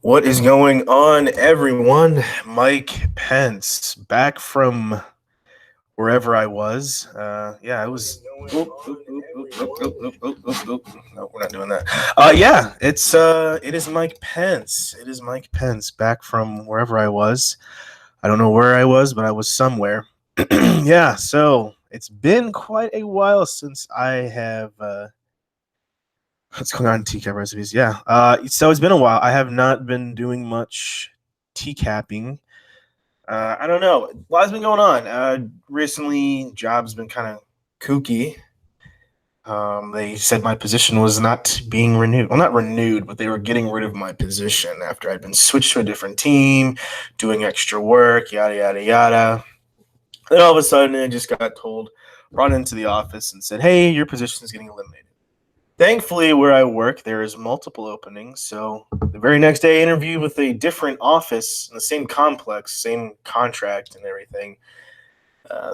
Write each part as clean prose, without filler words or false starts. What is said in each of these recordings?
What is going on, everyone? Mike Pence back from wherever I was. Yeah, I was. No, we're not doing that. Yeah, it is Mike Pence. It is Mike Pence back from wherever I was. I don't know where I was, but I was somewhere. Yeah, so it's been quite a while since I have. What's going on in TCAP recipes? Yeah. So it's been a while. I have not been doing much TCAPing. I don't know. A lot's been going on. Recently, job's been kind of kooky. They said my position was not being renewed. Well, not renewed, but they were getting rid of my position after I'd been switched to a different team, doing extra work, yada, yada, yada. Then all of a sudden, I just got told, brought into the office and said, hey, your position is getting eliminated. Thankfully, where I work, there is multiple openings. So the very next day, I interviewed with a different office in the same complex, same contract and everything.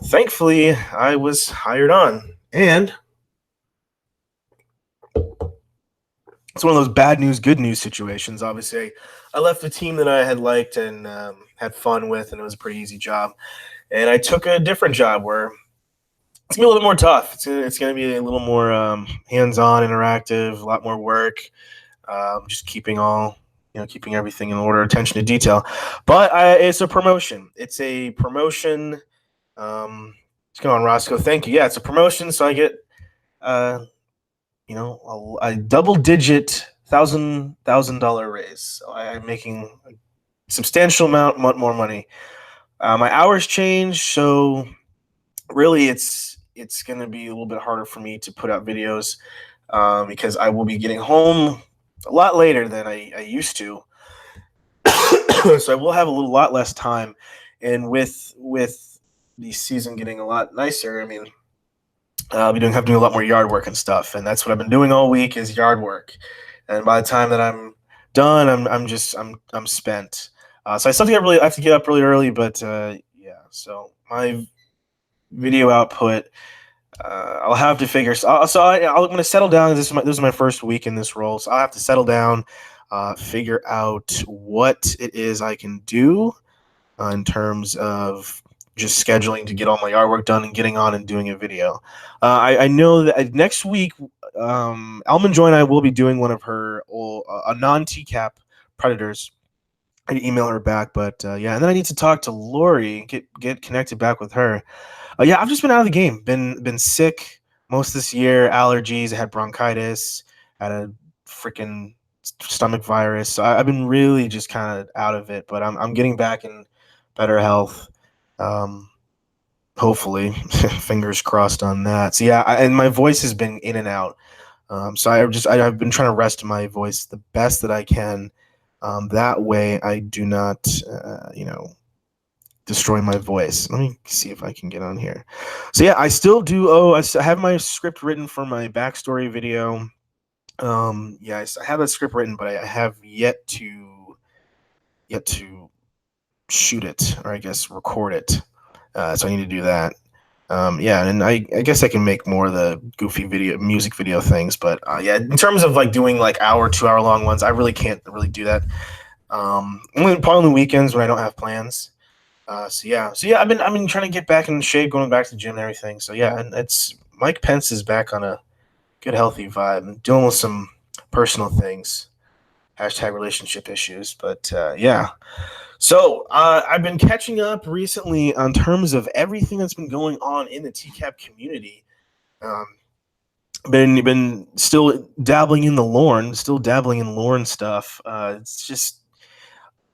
Thankfully, I was hired on. And it's one of those bad news, good news situations. Obviously, I left the team that I had liked and had fun with, and it was a pretty easy job. And I took a different job where it's gonna be a little bit more tough. It's gonna be a little more hands-on, interactive, a lot more work. Just keeping everything in order, attention to detail. But it's a promotion. It's a promotion. What's going on, Roscoe? Thank you. Yeah, it's a promotion, so I get a double-digit $1,000 raise. So I'm making a substantial amount more money. My hours change, so really it's going to be a little bit harder for me to put out videos because I will be getting home a lot later than I used to. So I will have a lot less time, and with the season getting a lot nicer, I mean, I'll be have to do a lot more yard work and stuff, and that's what I've been doing all week is yard work. And by the time that I'm done, I'm spent. So I have to get up really early, but yeah. So my video output, I'll have to figure. I'm going to settle down. This is my first week in this role, so I'll have to settle down, figure out what it is I can do in terms of just scheduling to get all my artwork done and getting on and doing a video. I know that next week, Almond Joy and I will be doing one of her a non-TCAP Predators. I need to email her back, but yeah, and then I need to talk to Lori, get connected back with her. Yeah, I've just been out of the game. Been sick most of this year. Allergies. I had bronchitis. Had a freaking stomach virus. So I've been really just kind of out of it. But I'm getting back in better health. Um, Hopefully, fingers crossed on that. So yeah, and my voice has been in and out. So I've been trying to rest my voice the best that I can. That way, I do not destroy my voice. Let me see if I can get on here. So yeah, I still do. I have my script written for my backstory video. Yeah, I have that script written, but I have yet to shoot it, or I guess record it. So I need to do that. Yeah, and I guess I can make more of the goofy music video things, but yeah, in terms of like doing like 2 hour long ones, I really can't really do that. Only probably on the weekends when I don't have plans. So yeah, I've been trying to get back in shape, going back to the gym and everything. So yeah, and it's Mike Pence is back on a good healthy vibe and dealing with some personal things, hashtag relationship issues. But yeah, so I've been catching up recently on terms of everything that's been going on in the TCAP community. Um, been still dabbling in Lorne stuff. It's just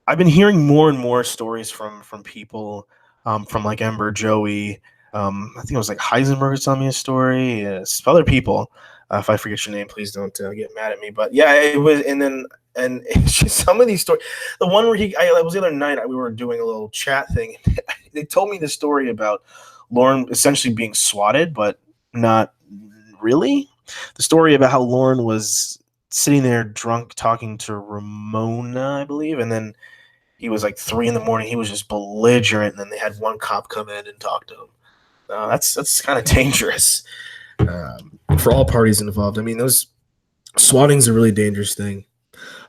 I've been hearing more and more stories from people, from like Ember, Joey. I think it was like Heisenberg telling me a story. Other people. If I forget your name, please don't get mad at me. But yeah, it was, and it's just some of these stories. The one where I was the other night. We were doing a little chat thing. They told me the story about Lorne essentially being swatted, but not really. The story about how Lorne was sitting there drunk talking to Ramona, I believe, and then he was like 3 a.m. He was just belligerent, and then they had one cop come in and talk to him. That's kind of dangerous for all parties involved. I mean, those swatting's a really dangerous thing.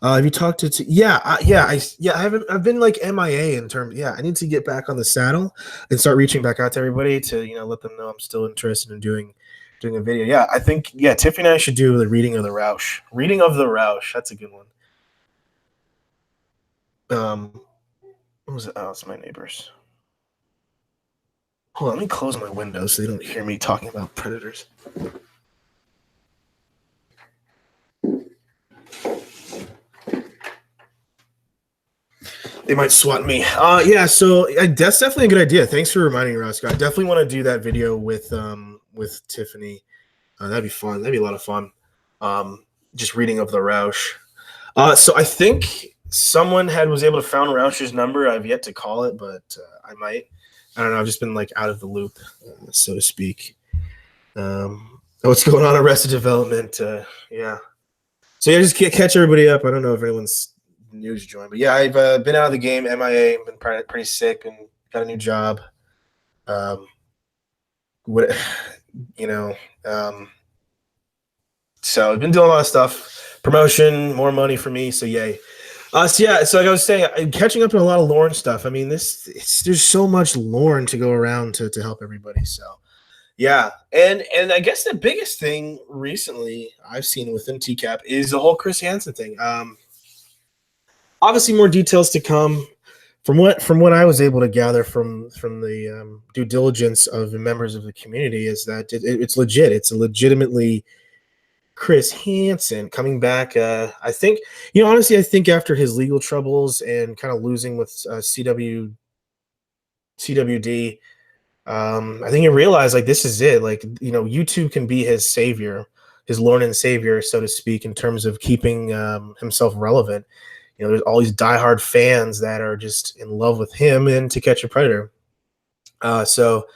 Have you talked to? Yeah, I haven't. I've been like MIA in terms. Yeah, I need to get back on the saddle and start reaching back out to everybody to let them know I'm still interested in doing a video. Yeah, I think Tiffany and I should do the reading of the Roush. Reading of the Roush. That's a good one. What was it? Oh, it's my neighbors. Hold on, let me close my window so they don't hear me talking about predators. They might swat me. Yeah, so that's definitely a good idea. Thanks for reminding me, Roscoe. I definitely want to do that video with Tiffany. That'd be fun. That'd be a lot of fun. Just reading of the Roush. So I think someone was able to found Roush's number. I've yet to call it, but I might. I don't know. I've just been like out of the loop, so to speak. What's going on? Arrested Development. Yeah. So yeah, just catch everybody up. I don't know if anyone's new to join, but yeah, I've been out of the game. MIA. Been pretty sick and got a new job. What you know. So I've been doing a lot of stuff. Promotion, more money for me. So yay. So like I was saying, I'm catching up to a lot of Lorne stuff. I mean, there's so much Lorne to go around to help everybody. So yeah, and I guess the biggest thing recently I've seen within TCAP is the whole Chris Hansen thing. Obviously, more details to come. From what I was able to gather from the due diligence of the members of the community is that it's legit. It's a legitimately Chris Hansen coming back. I think, honestly, I think after his legal troubles and kind of losing with CWD, I think he realized like this is it. Like, YouTube can be his savior, his Lorne savior, so to speak, in terms of keeping himself relevant. There's all these diehard fans that are just in love with him and To Catch a Predator. So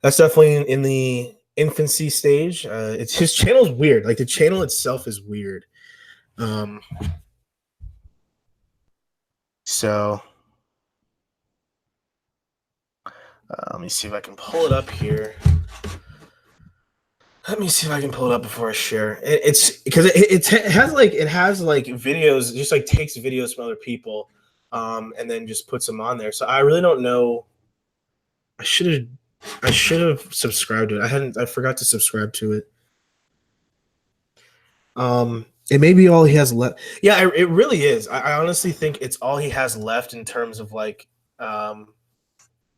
that's definitely in the infancy stage. It's his channel's weird. Like the channel itself is weird. So let me see if I can pull it up here. Let me see if I can pull it up before I share. It's because it has like videos, just like takes videos from other people, and then just puts them on there. So I really don't know. I should have subscribed to it. I forgot to subscribe to it. It may be all he has left. Yeah, it really is. I honestly think it's all he has left in terms of like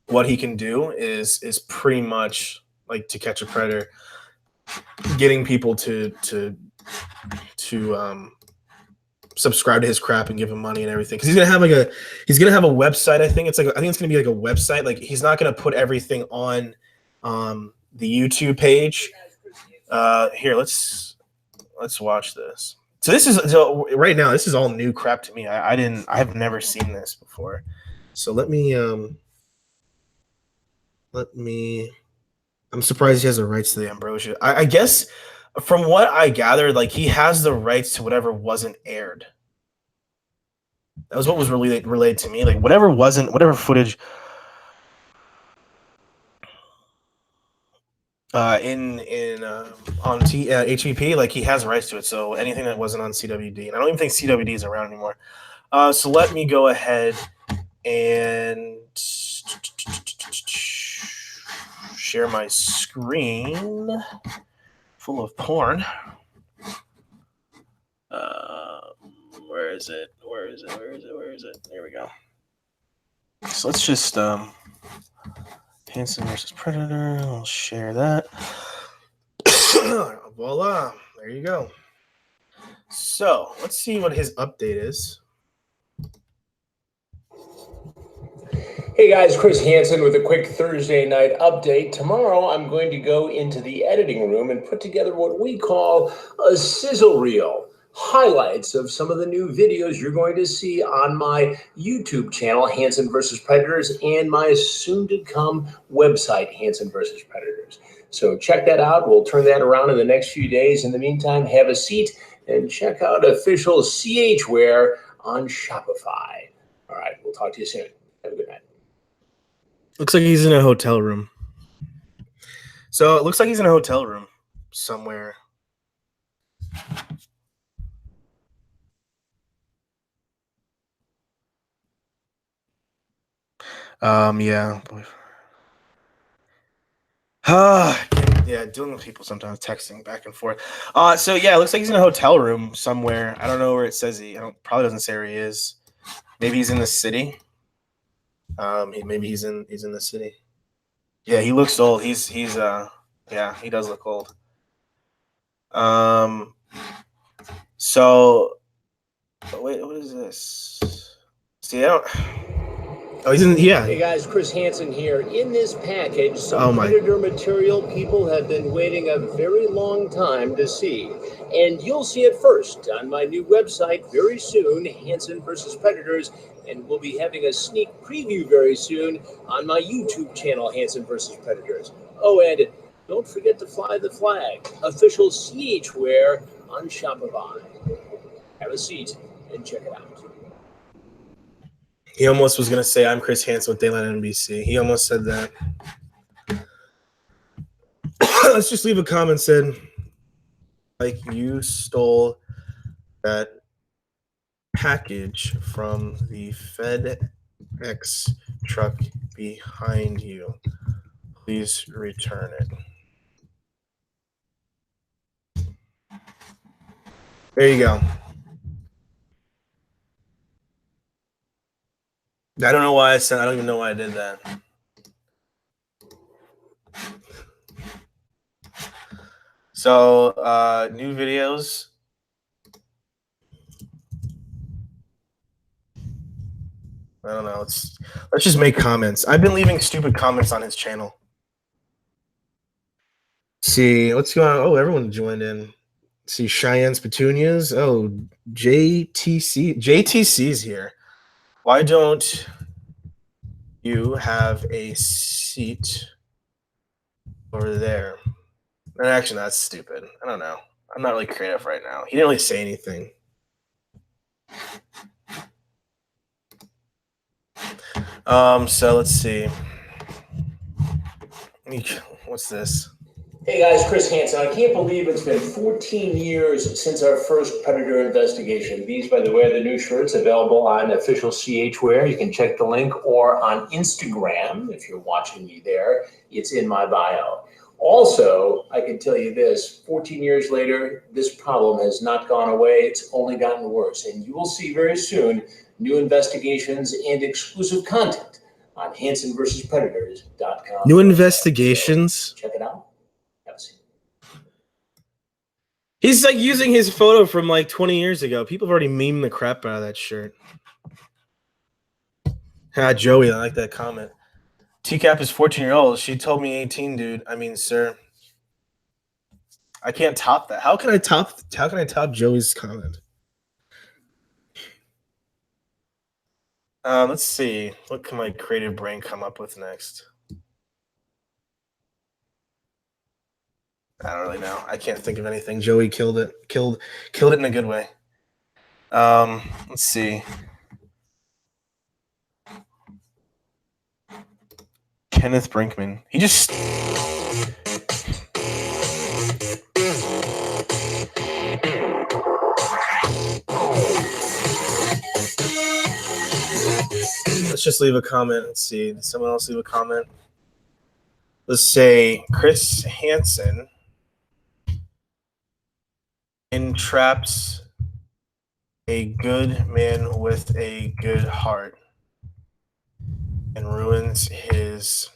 what he can do is pretty much like To Catch a Predator, getting people to subscribe to his crap and give him money and everything. Because he's gonna have a website. I think it's gonna be like a website. Like he's not gonna put everything on the YouTube page. Here, let's watch this. So right now this is all new crap to me. I have never seen this before. So let me I'm surprised he has the rights to the Ambrosia. I guess from what I gathered, like he has the rights to whatever wasn't aired. That was what was relayed to me. Like whatever footage in on HVP, like he has rights to it. So anything that wasn't on CWD, and I don't even think CWD is around anymore. So let me go ahead and share my screen full of porn. Where is it? There we go. So let's just Hansen versus Predator. I'll share that. Voila. There you go. So let's see what his update is. Hey guys, Chris Hansen with a quick Thursday night update. Tomorrow I'm going to go into the editing room and put together what we call a sizzle reel. Highlights of some of the new videos you're going to see on my YouTube channel, Hansen vs. Predators, and my soon-to-come website, Hansen vs. Predators. So check that out. We'll turn that around in the next few days. In the meantime, have a seat and check out official CH Wear on Shopify. All right, we'll talk to you soon. Have a good night. Looks like he's in a hotel room. So it looks like he's in a hotel room somewhere. Yeah. Yeah, dealing with people sometimes texting back and forth. So yeah, it looks like he's in a hotel room somewhere. I don't know where it says I don't probably doesn't say where he is. Maybe he's in the city. Maybe he's in the city. Yeah, he looks old. Yeah, he does look old. Um so wait, what is this? See, I don't Oh, he's in yeah. Hey guys, Chris Hansen here. In this package, some predator material people have been waiting a very long time to see. And you'll see it first on my new website very soon, Hansen versus Predators. And we'll be having a sneak preview very soon on my YouTube channel, Hansen versus Predators. Oh, and don't forget to fly the flag. Official CH wear on Shopify. Have a seat and check it out. He almost was gonna say I'm Chris Hansen with Daylight NBC. He almost said that. Let's just leave a comment said like you stole that package from the FedEx truck behind you. Please return it. There you go. I don't know why I said I don't even know why I did that. So new videos. I don't know. Let's just make comments. I've been leaving stupid comments on his channel. See what's going on. Oh, everyone joined in. See Cheyenne's Petunias. Oh, JTC's here. Why don't you have a seat over there? And actually, that's stupid. I don't know. I'm not really creative right now. He didn't really say anything. So let's see. What's this? Hey guys, Chris Hansen. I can't believe it's been 14 years since our first Predator investigation. These, by the way, are the new shirts available on official CH Wear. You can check the link, or on Instagram if you're watching me there. It's in my bio. Also, I can tell you this, 14 years later, this problem has not gone away. It's only gotten worse. And you will see very soon new investigations and exclusive content on HansenVersusPredators.com. New investigations. Check it out. He's like using his photo from like 20 years ago. People have already memed the crap out of that shirt. Joey, I like that comment. TCAP is 14-year-old. She told me 18, dude. I mean, sir. I can't top that. How can I top Joey's comment? Let's see. What can my creative brain come up with next? I don't really know. I can't think of anything. Joey killed it. Killed it in a good way. Let's see. Kenneth Brinkman. He just let's just leave a comment. Let's see. Did someone else leave a comment? Let's say Chris Hansen entraps a good man with a good heart and ruins his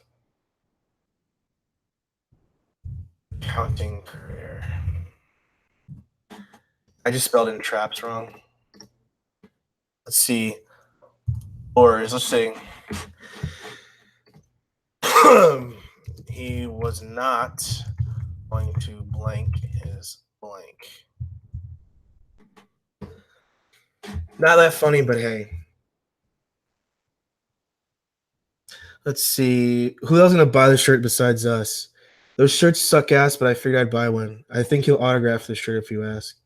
accounting career. I just spelled entraps wrong. Let's see. Or let's say he was not going to blank his blank. Not that funny, but hey. Let's see. Who else is going to buy the shirt besides us? Those shirts suck ass, but I figured I'd buy one. I think he'll autograph the shirt if you ask.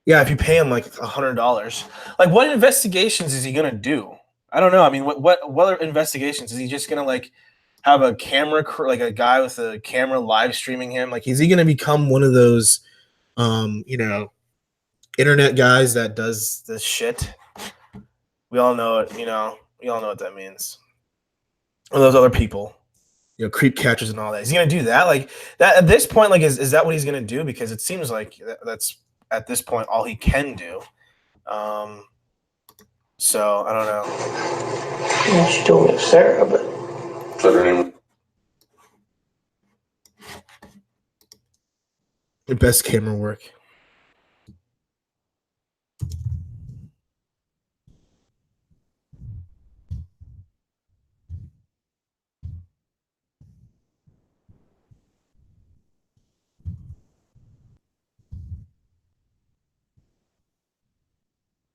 Yeah, if you pay him like $100. Like, what investigations is he going to do? I don't know. I mean, what other investigations? Is he just going to like have a camera, like a guy with a camera live streaming him? Like, is he going to become one of those, internet guys that does this shit? We all know it, we all know what that means. or those other people, creep catchers and all that. Is he gonna do that? Like that at this point? Like, is that what he's gonna do? Because it seems like that's at this point all he can do. So I don't know. Yeah, she told me it's Sarah, but what's her name? The best camera work.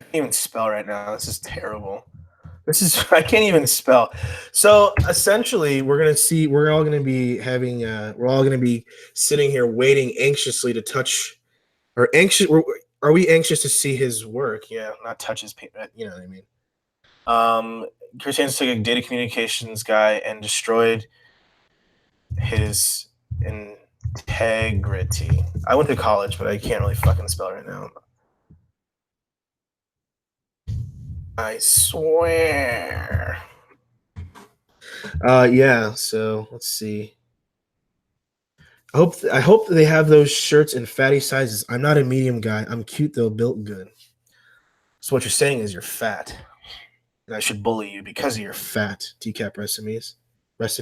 I can't even spell right now. This is terrible. I can't even spell. So essentially, we're all gonna be having we're all gonna be sitting here waiting anxiously to touch or anxious. Are we anxious to see his work? Yeah, not touch his paint. You know what I mean. Chris Hansen took a data communications guy and destroyed his integrity. I went to college, but I can't really fucking spell right now. I swear. Yeah. So let's see. I hope they have those shirts in fatty sizes. I'm not a medium guy. I'm cute though, built good. So what you're saying is you're fat, and I should bully you because of your fat. TCAP recipes. Let's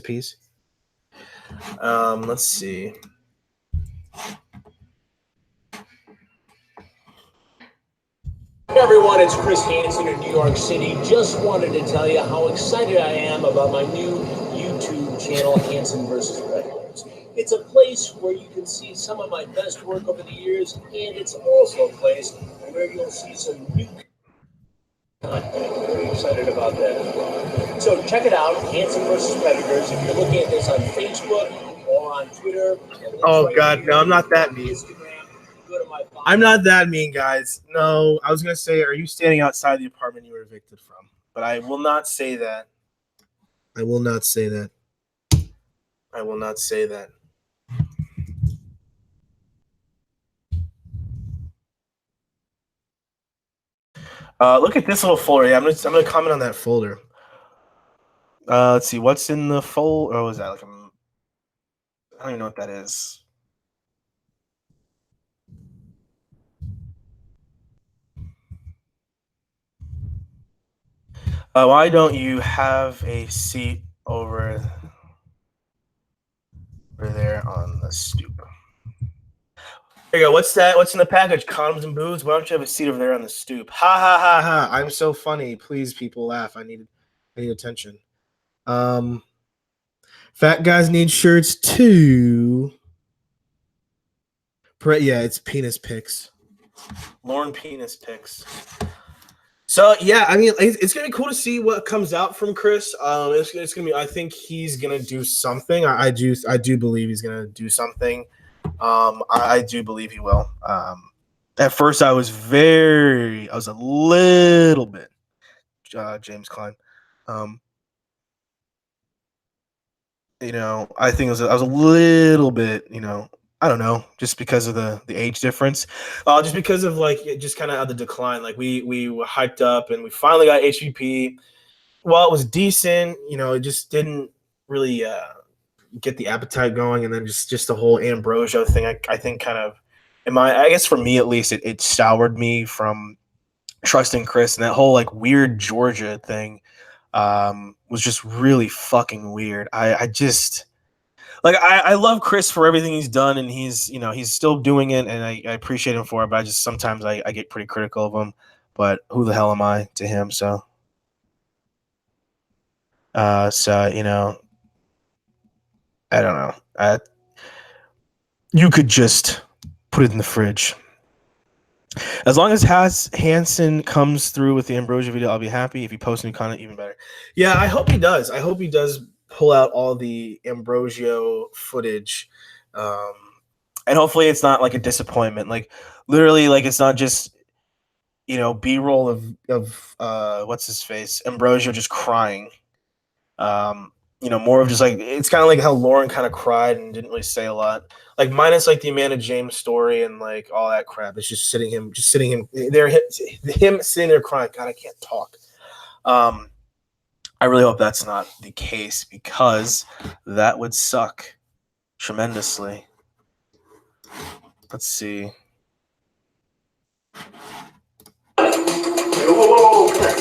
see. Hey everyone, it's Chris Hansen in New York City. Just wanted to tell you how excited I am about my new YouTube channel, Hansen vs. Predators. It's a place where you can see some of my best work over the years, and it's also a place where you'll see some new content. I'm very excited about that as well. So check it out, Hansen vs. Predators. If you're looking at this on Facebook or on Twitter, Oh God, no, I'm not that mean. I'm not that mean, guys. No, I was gonna say, are you standing outside the apartment you were evicted from? But I will not say that. I will not say that. I will not say that. Look at this little folder. Yeah, I'm gonna comment on that folder. Let's see what's in the folder. Oh, is that like I don't even know what that is. Why don't you have a seat over there on the stoop? There you go. What's that? What's in the package? Condoms and booze? Why don't you have a seat over there on the stoop? Ha ha ha ha! I'm so funny. Please, people, laugh. I need attention. Fat guys need shirts too. Yeah, it's penis pics. Lorne penis pics. So yeah, I mean, it's gonna be cool to see what comes out from Chris. It's gonna be. I think he's gonna do something. I do believe he's gonna do something. I do believe he will. At first, I was a little bit James Klein. I think I was a little bit, I don't know, just because of the age difference, just because of just kind of the decline. Like we were hyped up, and we finally got HVP. Well, it was decent, it just didn't really get the appetite going, and then just the whole Ambrosio thing. I think kind of, I guess for me at least, it soured me from trusting Chris, and that whole weird Georgia thing was just really fucking weird. I just I love Chris for everything he's done, and he's still doing it, and I appreciate him for it. But I just sometimes I get pretty critical of him. But who the hell am I to him? So I don't know. You could just put it in the fridge. As long as Hansen comes through with the Ambrosia video, I'll be happy. If he posts new content, even better. Yeah, I hope he does. I hope he does pull out all the Ambrosio footage. And hopefully it's not like a disappointment. Like literally, it's not just B-roll of what's his face, Ambrosio just crying. More of just it's kind of like how Lorne kind of cried and didn't really say a lot. Minus the Amanda James story and all that crap. It's just sitting him there, him sitting there crying. God, I can't talk. I really hope that's not the case because that would suck tremendously. Let's see. Oh my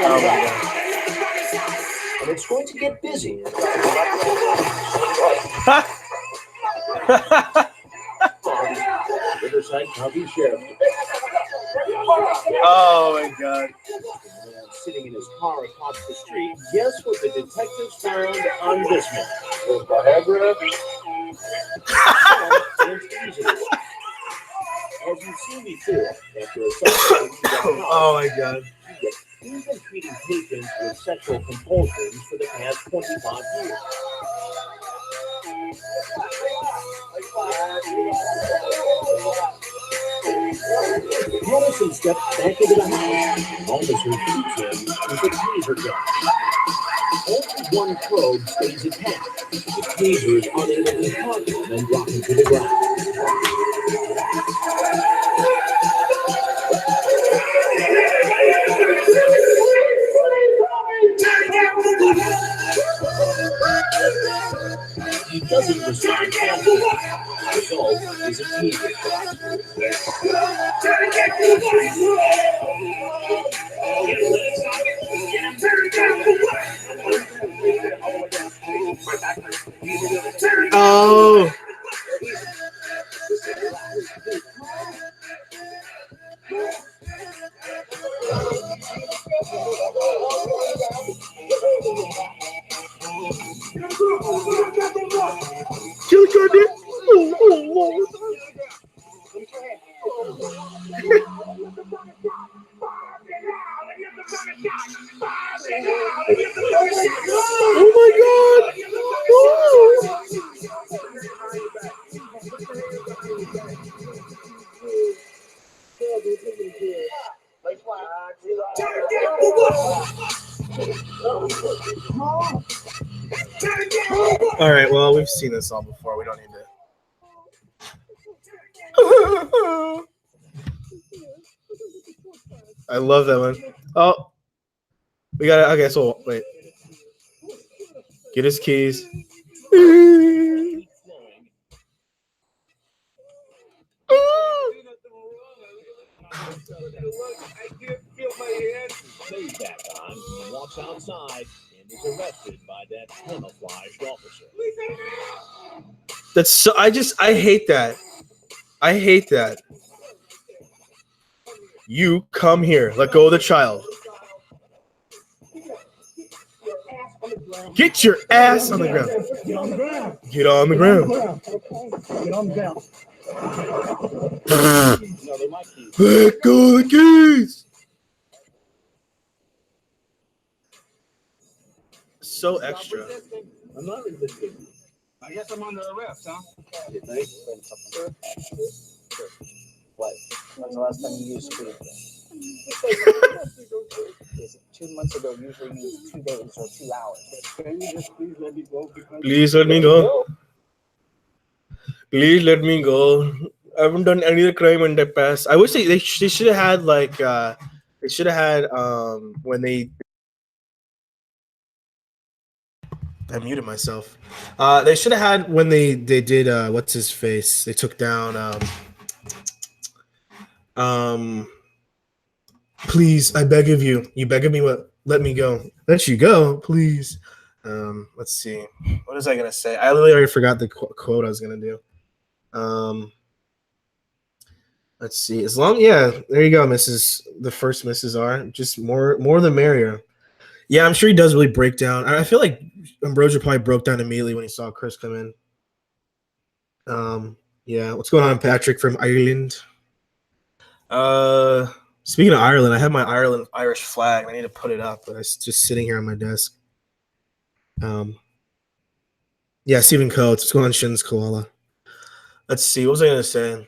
god. And it's going to get busy. Riverside County Sheriff. Oh my god. Sitting in his car across the street. Guess what the detectives found on this one? Was Viagra. As you've seen before, after a Oh my god. he's been treating patients with sexual compulsions for the past 25 years. Hansen steps back into the house. Officer shoots him with a taser gun. Only one probe stays attached. The taser is unable to touch him and drop him to the ground. He doesn't respond promptly. The result is a taser shot. Oh. Kill Jordan. Oh my god. All right, well, we've seen this all before. We don't need to. I love that one. Oh, we got it. Okay, so wait. Get his keys. Stays back on and walks outside and is arrested by that camouflaged officer. That's so. I hate that. I hate that. You come here. Let go of the child. Get your ass on the ground. Get on the ground. Get on the ground. Get on the ground. Let go of the keys. So extra. I'm not resisting. I guess I'm under arrest, huh? You think? What? When's the last time you used speed? Is it 2 months ago? Usually means 2 days or 2 hours. Can you just please let me go? Please let me go. Please let me go. I haven't done any of the crime in the past. I wish they should have had like they should have had when they. I muted myself. They should have had when they did what's his face. They took down please, I beg of you. You beg of me what? Let me go. Let you go, please. Let's see. What was I gonna say? I literally already forgot the quote I was gonna do. Let's see. As long, yeah, there you go, Mrs. The first Mrs. R. Just more the merrier. Yeah, I'm sure he does really break down. I feel like Ambrosia probably broke down immediately when he saw Chris come in. Yeah, what's going on, Patrick from Ireland? Speaking of Ireland, I have my Irish flag. I need to put it up, but it's just sitting here on my desk. Yeah, Stephen Coates. What's going on, Shin's Koala? Let's see. What was I gonna say?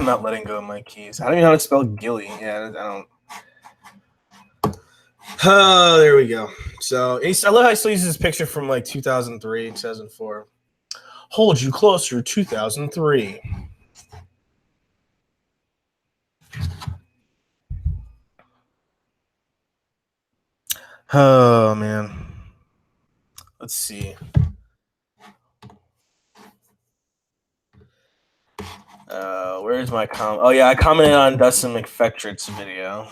I'm not letting go of my keys. I don't even know how to spell Gilly. Yeah, I don't. Oh, there we go. So I love how he still uses this picture from like 2003, 2004. Hold you closer, 2003. Oh man. Let's see. Where's my comment? Oh yeah, I commented on Dustin McFetrick's video.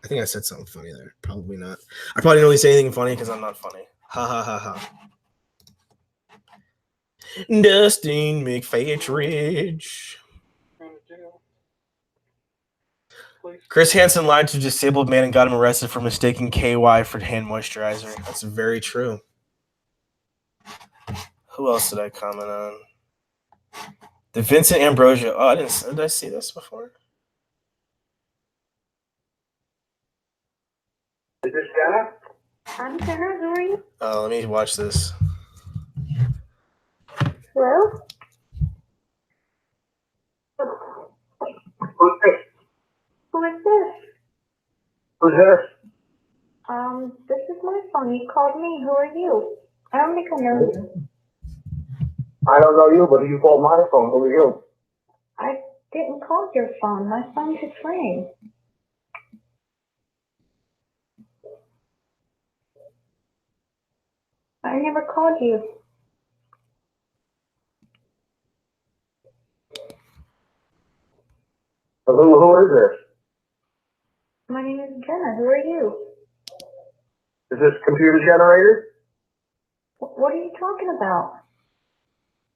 I think I said something funny there. Probably not. I probably didn't really say anything funny because I'm not funny. Ha ha ha ha. Dustin McFetrick. Chris Hansen lied to a disabled man and got him arrested for mistaking KY for hand moisturizer. That's very true. Who else did I comment on? The Vincent Ambrosio. Oh, did I see this before? Is this Jenna? I'm Sarah. Who are you? Oh, let me watch this. Hello? Who's this? Who is this? Who's this? This is my phone. You called me. Who are you? I don't think I know you. I don't know you, but you called my phone. Who are you? I didn't call your phone. My phone just rang. I never called you. Who is this? My name is Jenna. Who are you? Is this computer generated? What are you talking about?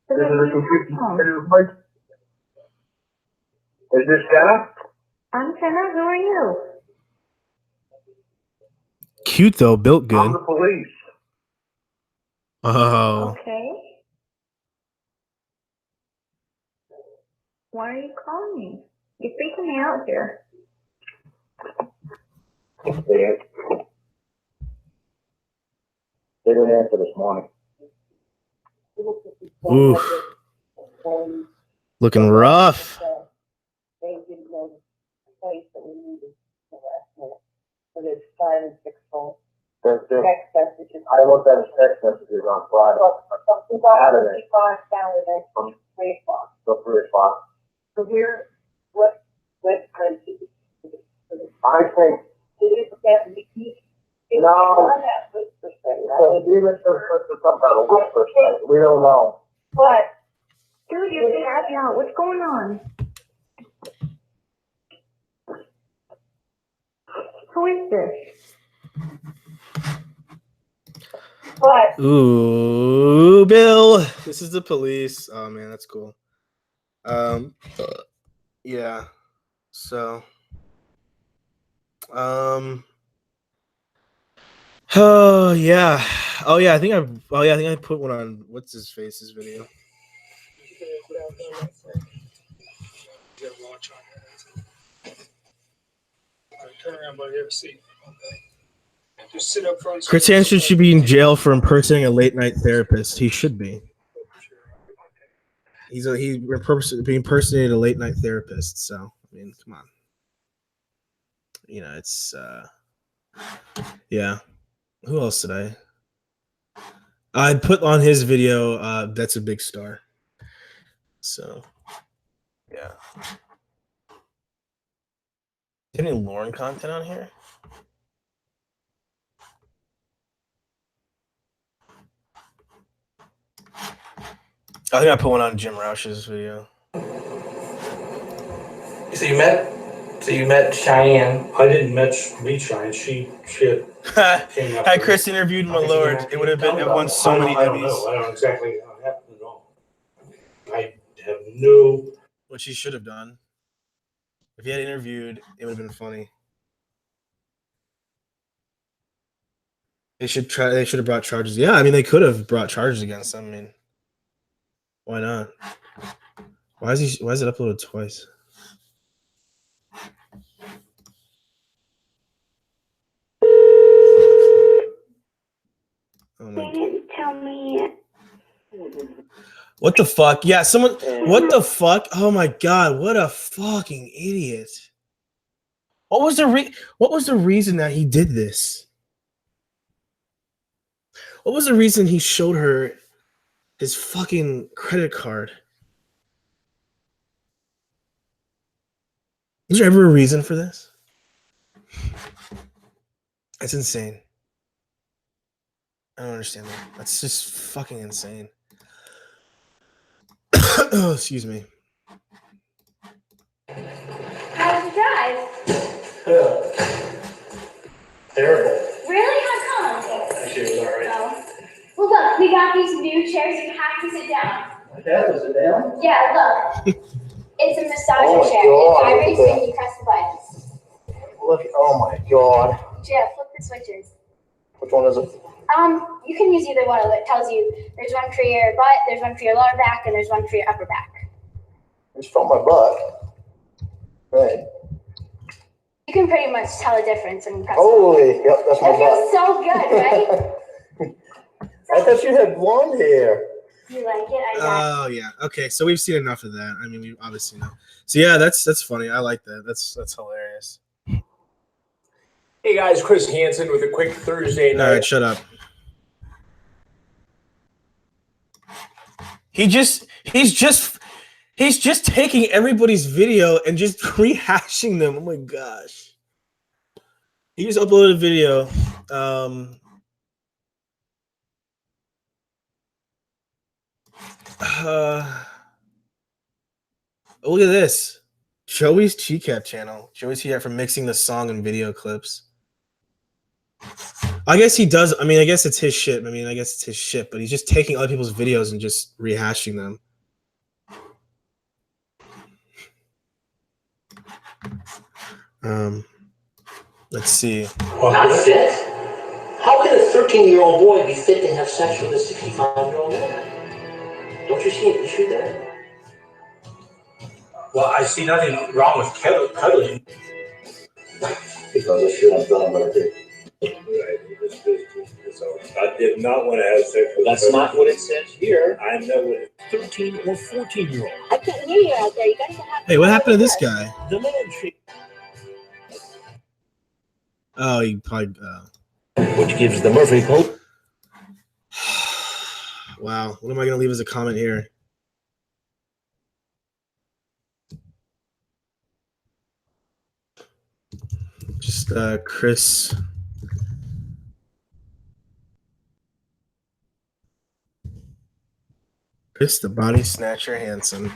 This is a computer generated voice. Is this Jenna? I'm Jenna. Who are you? Cute though, built good. I'm the police. Oh. Okay. Why are you calling me? You're freaking me out here. They didn't answer this morning. Oof. Looking rough. They didn't know the place that we needed the last minute. So there's 5 and 6 phone text messages. I looked at his text messages on Friday. Saturday. Down with it from 3 o'clock. So 3 o'clock. So here, what time did you? I think. Did it get me? No. But, Even if there's something about a week per se, we don't know. Dude, you're passing out. What's going on? Who is this? What? Ooh, Bill. This is the police. Oh man, that's cool. Yeah. So oh yeah. Oh yeah, I think I put one on what's his face's video. Turn around by your seat. Just sit up front. Chris Hansen should be in jail for impersonating a late night therapist. He should be. He impersonated a late night therapist. So I mean, come on. You know, it's yeah. Who else did I put on his video? That's a big star. So yeah. Is there any Lorne content on here? I think I put one on Jim Roush's video. So you met Cheyenne. I didn't meet Cheyenne. She had came up. Had Chris interviewed my lord, it would have been won so many I don't Emmys. know. I don't know exactly how it happened at all. I have no. What she should have done. If he had interviewed, it would have been funny. They should have brought charges. Yeah, I mean they could have brought charges against him. I mean, why not? Why is it uploaded twice? Oh my They didn't tell me yet. What the fuck? Yeah, someone. What the fuck? Oh my god! What a fucking idiot! What was the reason that he did this? What was the reason he showed her his fucking credit card? Was there ever a reason for this? That's insane. I don't understand that. That's just fucking insane. Oh, excuse me. How's the drive? Terrible. Really? How come? Actually, it was alright. No. Well, look, we got these new chairs. You have to sit down. I have to sit down. Yeah, look. It's a massager chair. God, It vibrates look at and you press the buttons. Look, oh my god. Yeah, flip the switches. Which one is it? You can use either one. It tells you there's one for your butt, there's one for your lower back, and there's one for your upper back. It's from my butt. Right. You can pretty much tell the difference when you press Holy, yep, that's it. my It butt. feels so good, right? I thought you had blonde hair. You like it? I got Oh yeah. Okay, so we've seen enough of that. I mean, we obviously know. So yeah, that's funny. I like that. That's hilarious. Hey guys, Chris Hansen with a quick Thursday All night. right, shut up. He's just taking everybody's video and just rehashing them. Oh my gosh. He just uploaded a video. Look at this. Joey's TCAP channel. Joey's TCAP for mixing the song and video clips. I guess he does. I mean, I guess it's his shit. I mean, I guess it's his shit, but he's just taking other people's videos and just rehashing them. Let's see. Not fit? How can a 13-year-old boy be fit to have sex with a 65-year-old man? Don't you see an issue there? Well, I see nothing wrong with cuddling. Because I should have done what I did. So I did not want to have sex with That's not what it says here. I know what it 13 or 14-year-old. I can't hear you out there. You guys have Hey, what happened to this guy? The man should. Oh, he probably. Which gives the Murphy Code. Wow. What am I going to leave as a comment here? Just Chris. Chris the Body Snatcher Hansen.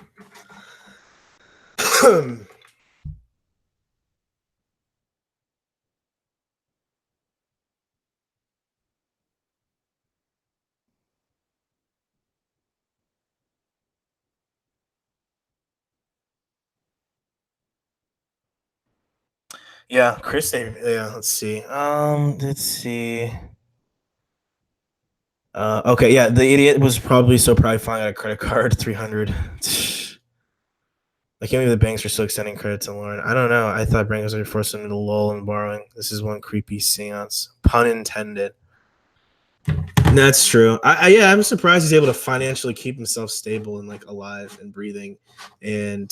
Yeah, Chris. Yeah, let's see. Let's see. Okay, yeah, the idiot was probably finding a credit card, 300. I can't believe the banks are still extending credit to Lorne. I don't know. I thought banks would force them into lull and borrowing. This is one creepy seance. Pun intended. That's true. Yeah, I'm surprised he's able to financially keep himself stable and like alive and breathing, and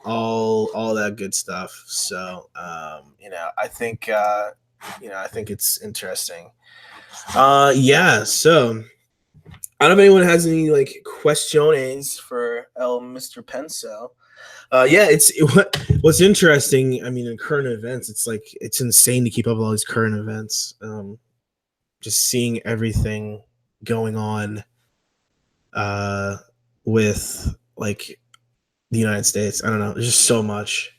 all that good stuff. So I think I think it's interesting. Yeah. So I don't know if anyone has any like questions for Mr. Penso. Yeah, what's interesting. I mean, in current events, it's insane to keep up with all these current events. Just seeing everything going on with like the United States. I don't know. There's just so much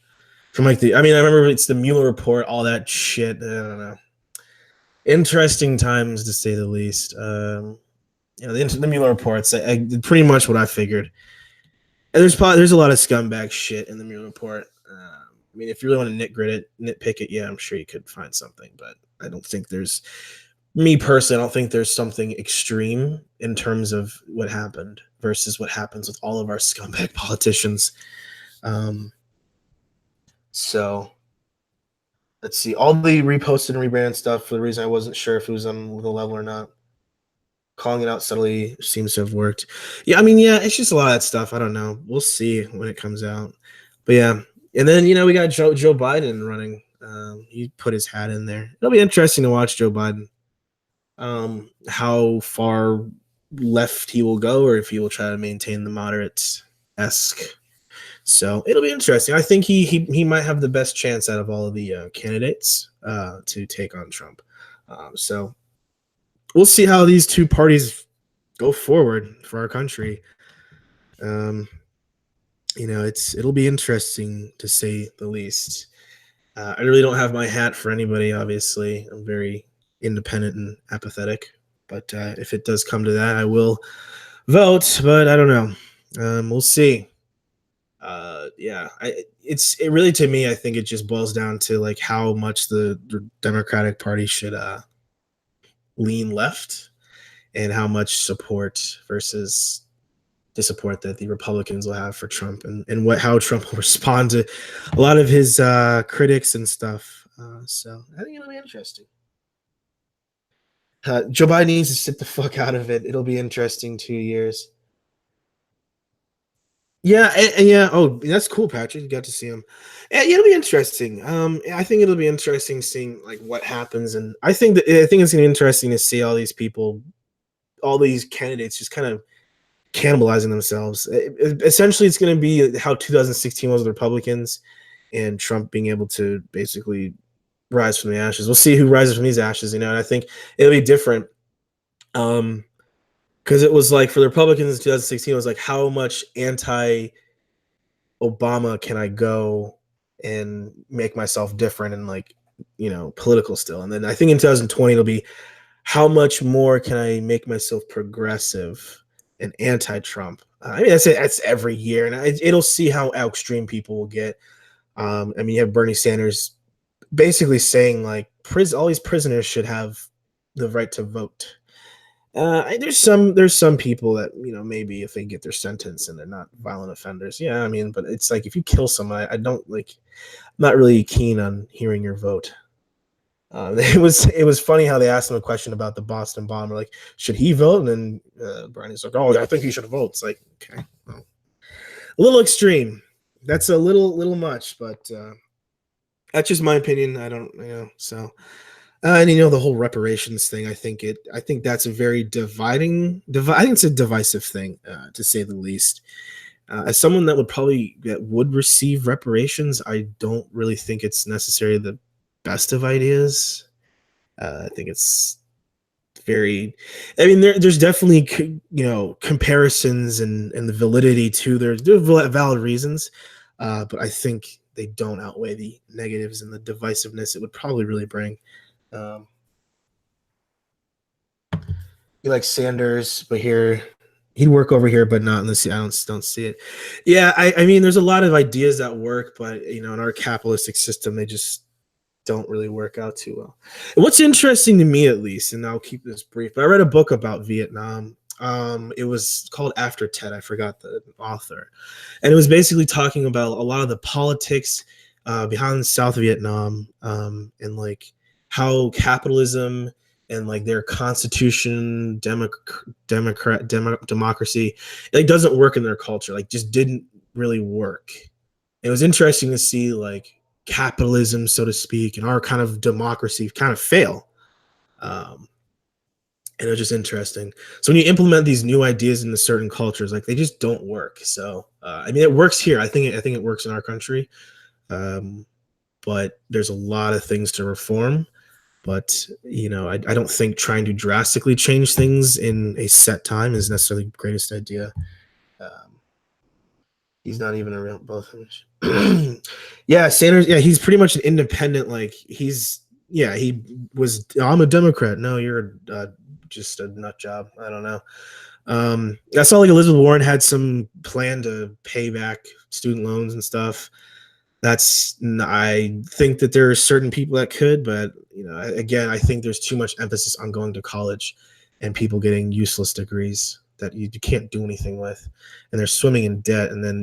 from I remember it's the Mueller report, all that shit. I don't know. Interesting times to say the least. The Mueller reports, pretty much what I figured. And there's a lot of scumbag shit in the Mueller report. I mean, if you really want to nitpick it, yeah, I'm sure you could find something, but I don't think me personally, I don't think there's something extreme in terms of what happened versus what happens with all of our scumbag politicians. So let's see. All the reposted and rebranded stuff, for the reason I wasn't sure if it was on the level or not. calling it out subtly seems to have worked. Yeah, I mean, yeah, it's just a lot of that stuff. I don't know. We'll see when it comes out. But yeah, and then we got Joe Biden running. He put his hat in there. It'll be interesting to watch Joe Biden. How far left he will go, or if he will try to maintain the moderate-esque. So it'll be interesting. I think he might have the best chance out of all of the candidates to take on Trump. So we'll see how these two parties go forward for our country. It'll be interesting to say the least. I really don't have my hat for anybody. Obviously, I'm very independent and apathetic. But if it does come to that, I will vote. But I don't know. We'll see. It really, to me, I think it just boils down to like how much the Democratic Party should lean left, and how much support versus dissupport that the Republicans will have for Trump, and how Trump will respond to a lot of his critics and stuff. So I think it'll be interesting. Joe Biden needs to sit the fuck out of it. It'll be interesting 2 years. Yeah, yeah. Oh, that's cool, Patrick. You got to see him. Yeah, it'll be interesting. I think it'll be interesting seeing like what happens, and I think it's gonna be interesting to see all these people, all these candidates, just kind of cannibalizing themselves. Essentially, it's going to be how 2016 was with Republicans, and Trump being able to basically rise from the ashes. We'll see who rises from these ashes, and I think it'll be different. Because it was like for the Republicans in 2016, it was like how much anti-Obama can I go and make myself different and like political still. And then I think in 2020 it'll be how much more can I make myself progressive and anti-Trump. I mean that's every year, and it'll see how extreme people will get. I mean you have Bernie Sanders basically saying like all these prisoners should have the right to vote. There's some people that maybe if they get their sentence and they're not violent offenders, yeah, I mean, but it's like if you kill someone, I don't like. I'm not really keen on hearing your vote. It was funny how they asked him a question about the Boston bomber, like should he vote, and then Bernie's like, oh, I think he should vote. It's like okay, well, a little extreme. That's a little much, but that's just my opinion. I don't so. And the whole reparations thing, I think that's a very dividing. I think it's a divisive thing, to say the least. As someone that would receive reparations, I don't really think it's necessarily the best of ideas. I think it's very. I mean, there's definitely comparisons and the validity to there's valid reasons, but I think they don't outweigh the negatives and the divisiveness it would probably really bring. He likes Sanders, but he'd work over here, but not in the. I don't see it. Yeah, I mean, there's a lot of ideas that work, but in our capitalistic system, they just don't really work out too well. And what's interesting to me, at least, and I'll keep this brief, but I read a book about Vietnam. It was called After Tet. I forgot the author, and it was basically talking about a lot of the politics behind South Vietnam, and like how capitalism and like their constitution, democracy, it doesn't work in their culture. Like, just didn't really work. It was interesting to see like capitalism, so to speak, and our kind of democracy kind of fail. And it was just interesting. So when you implement these new ideas into certain cultures, like they just don't work. So I mean, it works here. I think it works in our country, but there's a lot of things to reform. But I don't think trying to drastically change things in a set time is necessarily the greatest idea. He's not even around both. Yeah, Sanders. Yeah, he's pretty much an independent. Like he was. I'm a Democrat. No, you're just a nut job. I don't know. I saw like Elizabeth Warren had some plan to pay back student loans and stuff. I think that there are certain people that could, but again, I think there's too much emphasis on going to college and people getting useless degrees that you can't do anything with, and they're swimming in debt. And then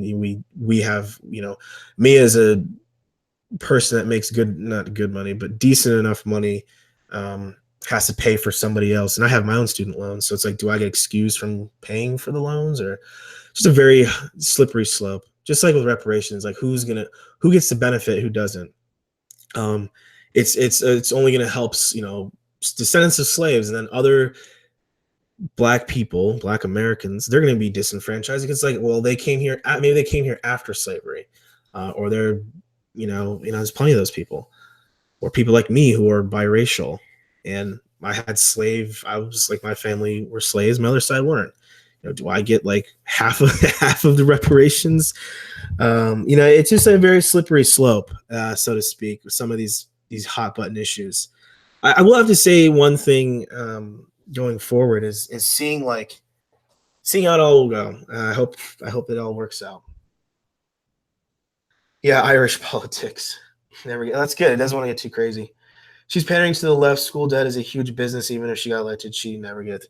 we have me as a person that makes not good money, but decent enough money, has to pay for somebody else, and I have my own student loans, so it's like, do I get excused from paying for the loans, or just a very slippery slope? Just like with reparations, like who gets the benefit, who doesn't? It's only going to help, descendants of slaves, and then other black people, black Americans, they're going to be disenfranchised because, like, well, they came here, maybe they came here after slavery, or they're, there's plenty of those people, or people like me who are biracial, and I was like, my family were slaves, my other side weren't. Do I get like half of the reparations? It's just a very slippery slope, so to speak, with some of these hot button issues. I will have to say one thing going forward is seeing how it all will go. I hope it all works out. Yeah, Irish politics. There we go. That's good. It doesn't want to get too crazy. She's pandering to the left. School debt is a huge business. Even if she got elected, she never gets.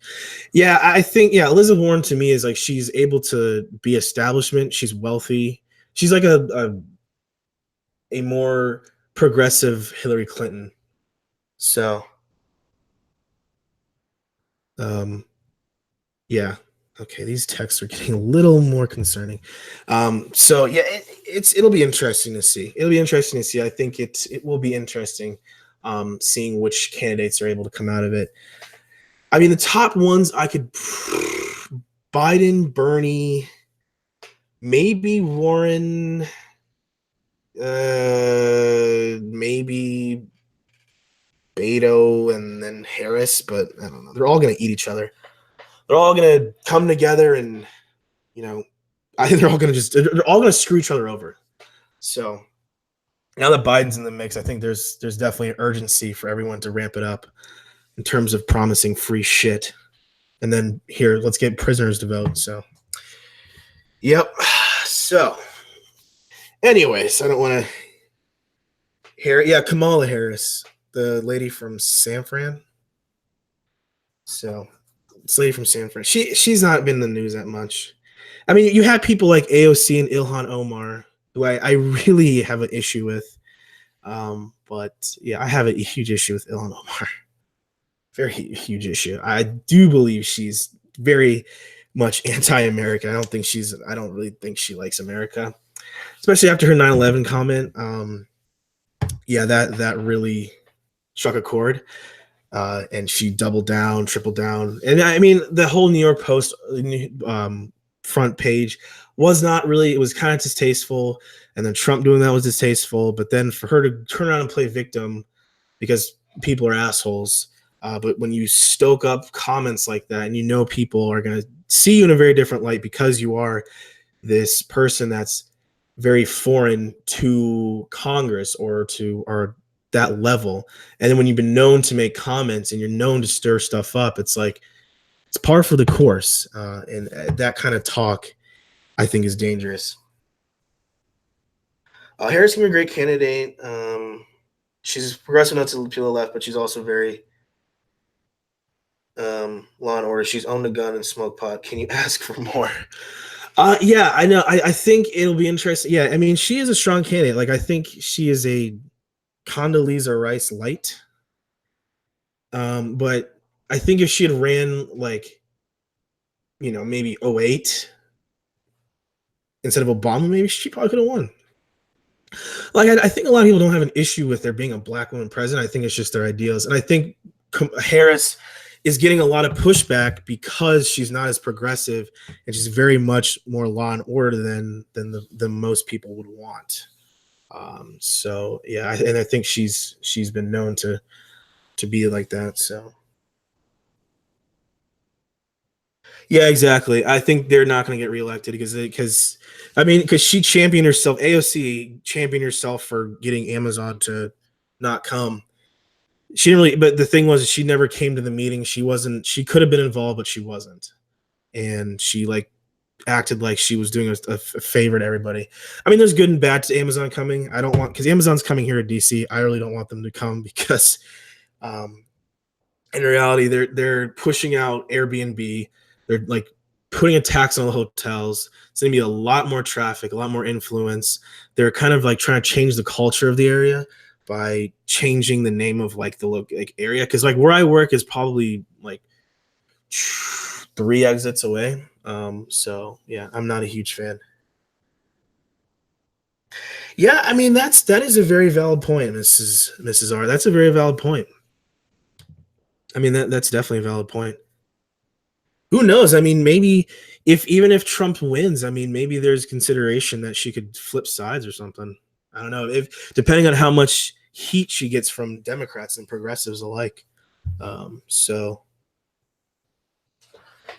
Yeah, I think, Elizabeth Warren to me is like, she's able to be establishment. She's wealthy. She's like a more progressive Hillary Clinton. So, yeah. Okay, these texts are getting a little more concerning. So yeah, it'll be interesting to see. I think it will be interesting seeing which candidates are able to come out of it. I mean, the top ones I could Biden, Bernie, maybe Warren, maybe Beto, and then Harris, but I don't know. They're all going to eat each other. They're all going to come together, and I think they're all going to screw each other over. So now that Biden's in the mix, I think there's definitely an urgency for everyone to ramp it up in terms of promising free shit. And then here, let's get prisoners to vote. So, yep. So, anyways, I don't want to hear. Yeah, Kamala Harris, the lady from San Fran. So, this lady from San Fran, she's not been in the news that much. I mean, you have people like AOC and Ilhan Omar, who I really have an issue with. But yeah, I have a huge issue with Ilhan Omar. Very huge issue. I do believe she's very much anti-American. I don't really think she likes America, especially after her 9/11 comment. Yeah, that really struck a chord. And she doubled down, tripled down. And I mean, the whole New York Post front page was not really, it was kind of distasteful. And then Trump doing that was distasteful. But then for her to turn around and play victim because people are assholes. But when you stoke up comments like that, and people are going to see you in a very different light because you are this person that's very foreign to Congress or that level. And then when you've been known to make comments and you're known to stir stuff up, it's like, it's par for the course. And that kind of talk, I think, is dangerous. Harris can be a great candidate. She's progressive enough to people left, but she's also very law and order. She's owned a gun and smoked pot. Can you ask for more? Yeah, I know. I think it'll be interesting. Yeah, I mean, she is a strong candidate. Like, I think she is a Condoleezza Rice light. But I think if she had ran maybe 08 instead of Obama, maybe she probably could have won. Like, I think a lot of people don't have an issue with there being a black woman president. I think it's just their ideals. And I think Harris is getting a lot of pushback because she's not as progressive and she's very much more law and order than most people would want. So yeah, and I think she's been known to be like that. So yeah, exactly. I think they're not going to get reelected because she championed herself. AOC championed herself for getting Amazon to not come. She didn't really, but the thing was, she never came to the meeting. She could have been involved, but she wasn't. And she acted like she was doing a favor to everybody. I mean, there's good and bad to Amazon coming. Because Amazon's coming here to DC. I really don't want them to come because in reality, they're pushing out Airbnb. They're putting a tax on the hotels. It's going to be a lot more traffic, a lot more influence. They're kind of trying to change the culture of the area. by changing the name of like the area, because like where I work is probably like 3 exits away. So yeah, I'm not a huge fan. Yeah, I mean that is a very valid point, Mrs. R. That's a very valid point. I mean that's definitely a valid point. Who knows? I mean, maybe even if Trump wins, I mean, maybe there's consideration that she could flip sides or something. I don't know, if depending on how much heat she gets from Democrats and progressives alike. So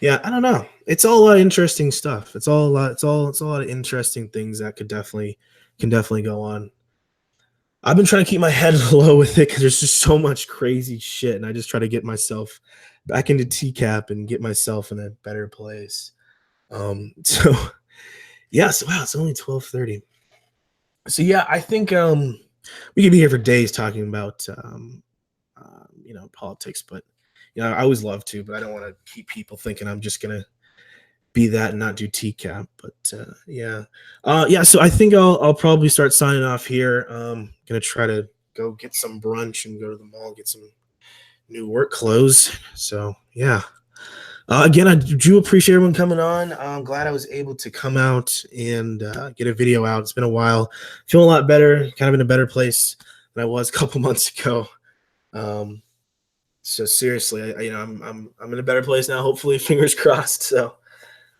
yeah, I don't know. It's all a lot of interesting stuff. It's a lot of interesting things that can definitely go on. I've been trying to keep my head low with it because there's just so much crazy shit, and I just try to get myself back into TCAP and get myself in a better place. So yeah, so wow, it's only 12:30. So yeah, I think we could be here for days talking about politics, but I always love to, but I don't want to keep people thinking I'm just gonna be that and not do TCAP. But yeah. So I think I'll probably start signing off here. Gonna try to go get some brunch and go to the mall, get some new work clothes. So yeah. Again, I do appreciate everyone coming on. I'm glad I was able to come out and get a video out. It's been a while. Feeling a lot better, kind of in a better place than I was a couple months ago. So seriously, I'm in a better place now. Hopefully, fingers crossed. So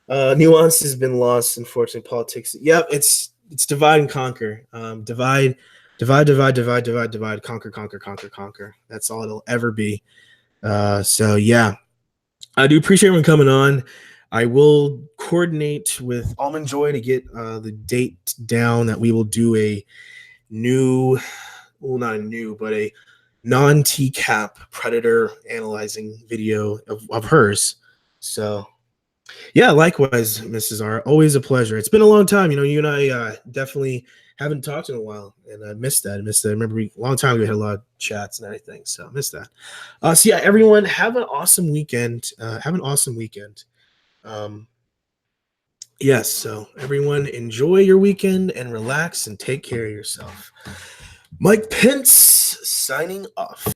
nuance has been lost, unfortunately. Politics. Yep, it's divide and conquer. Divide, conquer. That's all it'll ever be. So yeah. I do appreciate everyone coming on. I will coordinate with Almond Joy to get the date down that we will do a not a new, but a non-TCAP predator analyzing video of hers. So, yeah, likewise, Mrs. R. Always a pleasure. It's been a long time. You and I definitely haven't talked in a while, and I missed that. I remember a long time ago we had a lot of chats and everything, so I missed that. So yeah, everyone, have an awesome weekend. Yes, so everyone enjoy your weekend and relax and take care of yourself. Mike Pence signing off.